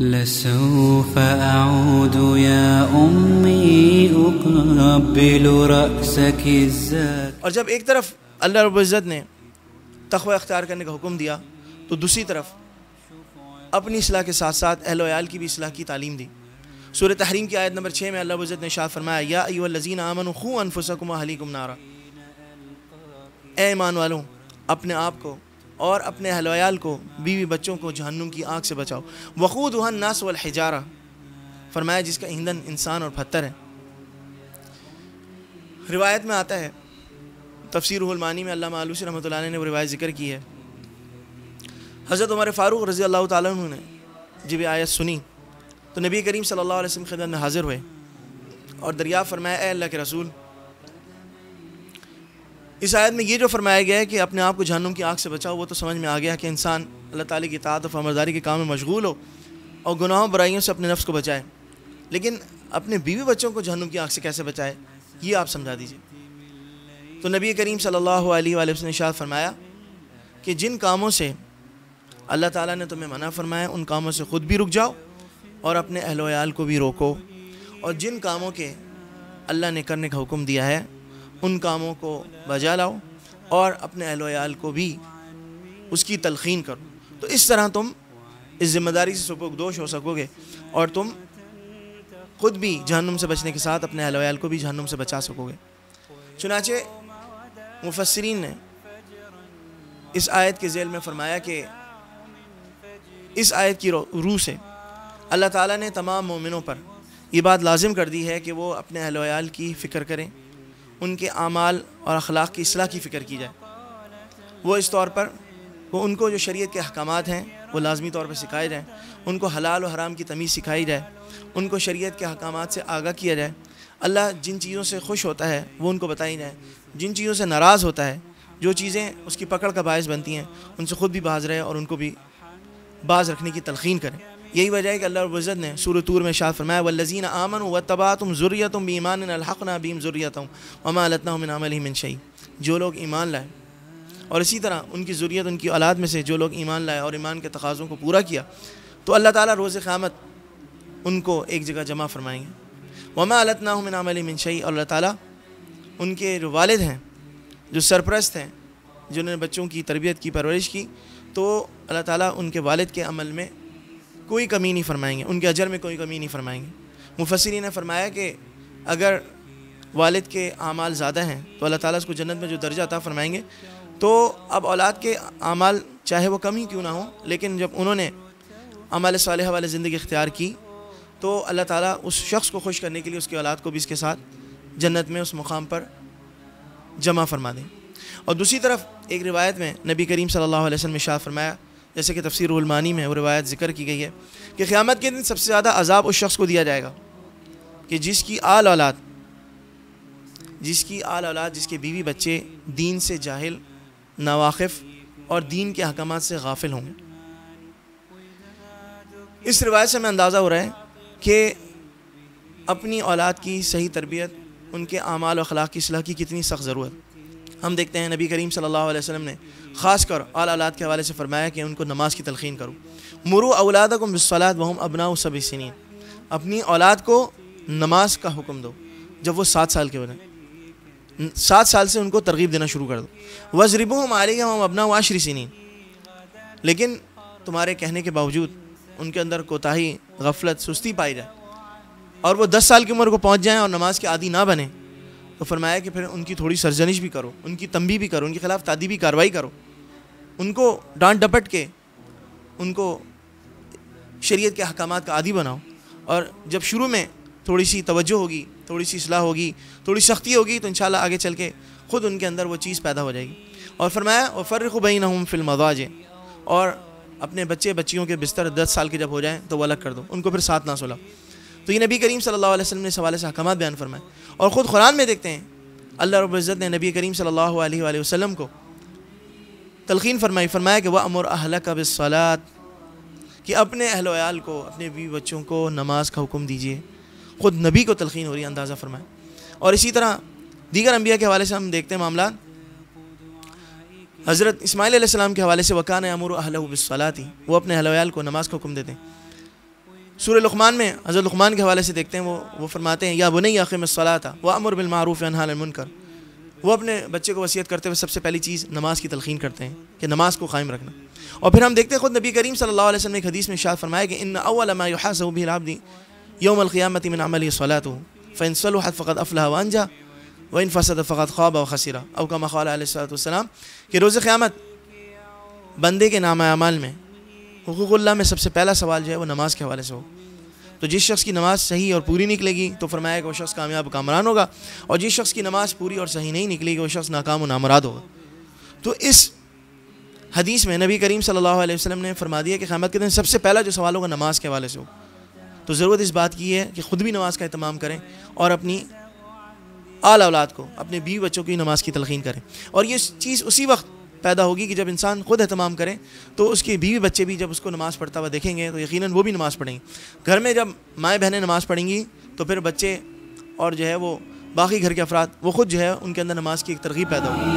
لسوف أعود يا أمي أقبل رأسك الزاك. اور جب ایک طرف اللہ رب العزت نے تقوی اختیار کرنے کا حکم دیا تو دوسری طرف اپنی اصلاح کے ساتھ ساتھ اہل و عیال کی بھی اصلاح کی تعلیم دی. سورہ تحریم کی آیت نمبر 6 میں اللہ رب العزت نے ارشاد فرمایا یا ایھا الذین آمنوا قوا انفسکم واہلیکم نارا. اے ایمان والوں اپنے آپ کو اور اپنے اہل و عیال کو بیوی بچوں کو جہنم کی آگ سے بچاؤ. وقودھا الناس والحجارہ فرمایا جس کا ایندھن انسان اور پتھر ہے. روایت میں آتا ہے تفسیر روح المعانی میں علامہ آلوسی رحمۃ اللہ علیہ نے وہ روایت ذکر کی ہے. حضرت عمر فاروق رضی اللہ تعالیٰ عنہ نے جب یہ آیت سنی تو نبی کریم صلی اللہ علیہ وسلم کی خدمت میں حاضر ہوئے اور دریافت فرمایا اے اللہ کے رسول اس آیت میں یہ جو فرمایا گیا ہے کہ اپنے آپ کو جہنم کی آگ سے بچاؤ وہ تو سمجھ میں آ گیا کہ انسان اللہ تعالیٰ کی اطاعت و فرمانبرداری کے کام میں مشغول ہو اور گناہوں برائیوں سے اپنے نفس کو بچائے, لیکن اپنے بیوی بچوں کو جہنم کی آگ سے کیسے بچائے یہ آپ سمجھا دیجیے. تو نبی کریم صلی اللہ علیہ وآلہ وسلم نے ارشاد فرمایا کہ جن کاموں سے اللہ تعالیٰ نے تمہیں منع فرمایا ان کاموں سے خود بھی رک جاؤ اور اپنے اہل و عیال کو بھی روکو, اور جن کاموں کے اللہ نے کرنے کا حکم دیا ہے ان کاموں کو بجا لاؤ اور اپنے اہل و عیال کو بھی اس کی تلقین کرو. تو اس طرح تم اس ذمہ داری سے سبکدوش ہو سکو گے اور تم خود بھی جہنم سے بچنے کے ساتھ اپنے اہل و عیال کو بھی جہنم سے بچا سکو گے. چنانچہ مفسرین نے اس آیت کے ذیل میں فرمایا کہ اس آیت کی روح سے اللہ تعالیٰ نے تمام مومنوں پر یہ بات لازم کر دی ہے کہ وہ اپنے اہل و عیال کی فکر کریں, ان کے اعمال اور اخلاق کی اصلاح کی فکر کی جائے. وہ اس طور پر وہ ان کو جو شریعت کے احکامات ہیں وہ لازمی طور پر سکھائے جائیں, ان کو حلال و حرام کی تمیز سکھائی جائے, ان کو شریعت کے احکامات سے آگاہ کیا جائے. اللہ جن چیزوں سے خوش ہوتا ہے وہ ان کو بتائی جائیں, جن چیزوں سے ناراض ہوتا ہے جو چیزیں اس کی پکڑ کا باعث بنتی ہیں ان سے خود بھی باز رہے اور ان کو بھی باز رکھنے کی تلقین کریں. یہی وجہ ہے کہ اللہ رب العزت نے سورۃ طور میں ارشاد فرمایا والذین آمنوا واتبعتهم ذریتهم بایمان الحقنا بهم ذریتهم وما التناهم من عملهم من شیء. جو لوگ ایمان لائے اور اسی طرح ان کی ذریت ان کی اولاد میں سے جو لوگ ایمان لائے اور ایمان کے تقاضوں کو پورا کیا تو اللہ تعالیٰ روز قیامت ان کو ایک جگہ جمع فرمائیں گے. وما التناهم من عملهم من شیء. اور اللہ تعالیٰ ان کے جو والد ہیں جو سرپرست ہیں جنہوں نے بچوں کی تربیت کی پرورش کی تو اللہ تعالیٰ ان کے والد کے عمل میں کوئی کمی نہیں فرمائیں گے, ان کے اجر میں کوئی کمی نہیں فرمائیں گے. مفسرین نے فرمایا کہ اگر والد کے اعمال زیادہ ہیں تو اللہ تعالیٰ اس کو جنت میں جو درجہ عطا فرمائیں گے. تو اب اولاد کے اعمال چاہے وہ کم ہی کیوں نہ ہوں لیکن جب انہوں نے اعمال صالحہ والی زندگی اختیار کی تو اللہ تعالیٰ اس شخص کو خوش کرنے کے لیے اس کی اولاد کو بھی اس کے ساتھ جنت میں اس مقام پر جمع فرما دیں. اور دوسری طرف ایک روایت میں نبی کریم صلی اللہ علیہ وسلم نے ارشاد فرمایا جیسے کہ تفسیر روح المعانی میں وہ روایت ذکر کی گئی ہے کہ قیامت کے دن سب سے زیادہ عذاب اس شخص کو دیا جائے گا کہ جس کی آل اولاد جس کے بیوی بچے دین سے جاہل ناواقف اور دین کے احکامات سے غافل ہوں گے. اس روایت سے ہمیں اندازہ ہو رہا ہے کہ اپنی اولاد کی صحیح تربیت ان کے اعمال و اخلاق کی اصلاح کی کتنی سخت ضرورت. ہم دیکھتے ہیں نبی کریم صلی اللہ علیہ وسلم نے خاص کر اعلیٰ اولاد کے حوالے سے فرمایا کہ ان کو نماز کی تلقین کرو. مروا اولادکم بالصلاۃ وہم ابناء 7 سنین. اپنی اولاد کو نماز کا حکم دو جب وہ 7 سال کے ہو جائیں. 7 سال سے ان کو ترغیب دینا شروع کر دو. واضربوہم علیہا وہم ابناء 10 سنین. لیکن تمہارے کہنے کے باوجود ان کے اندر کوتاہی غفلت سستی پائی جائے اور وہ 10 سال کی عمر کو پہنچ جائیں اور نماز کے عادی نہ بنیں تو فرمایا کہ پھر ان کی تھوڑی سرزنش بھی کرو, ان کی تنبیہ بھی کرو, ان کے خلاف تادیبی کارروائی کرو, ان کو ڈانٹ ڈپٹ کے ان کو شریعت کے احکامات کا عادی بناؤ. اور جب شروع میں تھوڑی سی توجہ ہوگی, تھوڑی سی اصلاح ہوگی, تھوڑی سختی ہوگی تو انشاءاللہ آگے چل کے خود ان کے اندر وہ چیز پیدا ہو جائے گی. اور فرمایا وَفَرِّقُ بَيْنَهُمْ فِي الْمَضَاجِعِ. اور اپنے بچیوں کے بستر 10 سال کے جب ہو جائیں تو وہ الگ کر دو, ان کو پھر ساتھ نہ سلاؤ. تو یہ نبی کریم صلی اللہ علیہ وسلم نے اس حوالے سے احکامات بیان فرمائے. اور خود قرآن میں دیکھتے ہیں اللہ رب العزت نے نبی کریم صلی اللہ علیہ وآلہ وسلم کو تلقین فرمایا کہ وَأْمُرْ أَهْلَكَ بِالصَّلَاةِ کہ اپنے اہل و عیال کو اپنے بیوی بچوں کو نماز کا حکم دیجیے. خود نبی کو تلقین ہو رہی ہے, اندازہ فرمائے. اور اسی طرح دیگر انبیاء کے حوالے سے ہم دیکھتے ہیں معاملات. حضرت اسماعیل علیہ السلام کے حوالے سے وَكَانَ يَأْمُرُ أَهْلَهُ بِالصَّلَاةِ. وہ اپنے اہل و عیال کو نماز کا حکم دیتے ہیں. سورہ لقمان میں حضرت لقمان کے حوالے سے دیکھتے ہیں، وہ فرماتے ہیں یا بنی اقم الصلاۃ وامر بالمعروف وانہی عن المنکر. وہ اپنے بچے کو وصیت کرتے ہوئے سب سے پہلی چیز نماز کی تلقین کرتے ہیں کہ نماز کو قائم رکھنا. اور پھر ہم دیکھتے ہیں خود نبی کریم صلی اللہ علیہ وسلم نے ایک حدیث میں ارشاد فرمایا کہ ان اول ما یحاسب به العبد یوم القیامۃ من عمله صلاته فان صلحت فقد افلح وانجا وان فسدت فقد خاب وخسر، او کما قال علیہ الصلوۃ والسلام کہ روز قیامت بندے کے نامہ اعمال میں حقوق اللہ میں سب سے پہلا سوال جو ہے وہ نماز کے حوالے سے ہو. تو جس شخص کی نماز صحیح اور پوری نکلے گی تو فرمایا کہ وہ شخص کامیاب و کامران ہوگا، اور جس شخص کی نماز پوری اور صحیح نہیں نکلے گی وہ شخص ناکام و نامراد ہوگا. تو اس حدیث میں نبی کریم صلی اللہ علیہ وسلم نے فرما دیا کہ قیامت کے دن سب سے پہلا جو سوال ہوگا نماز کے حوالے سے ہو. تو ضرورت اس بات کی ہے کہ خود بھی نماز کا اہتمام کریں اور اپنی آل اولاد کو، اپنے بیوی بچوں کی نماز کی تلقین کریں. اور یہ چیز اسی وقت پیدا ہوگی کہ جب انسان خود اہتمام کرے تو اس کے بیوی بچے بھی جب اس کو نماز پڑھتا ہوا دیکھیں گے تو یقیناً وہ بھی نماز پڑھیں گے. گھر میں جب مائیں بہنیں نماز پڑھیں گی تو پھر بچے اور جو ہے وہ باقی گھر کے افراد وہ خود جو ہے ان کے اندر نماز کی ایک ترغیب پیدا ہوگی.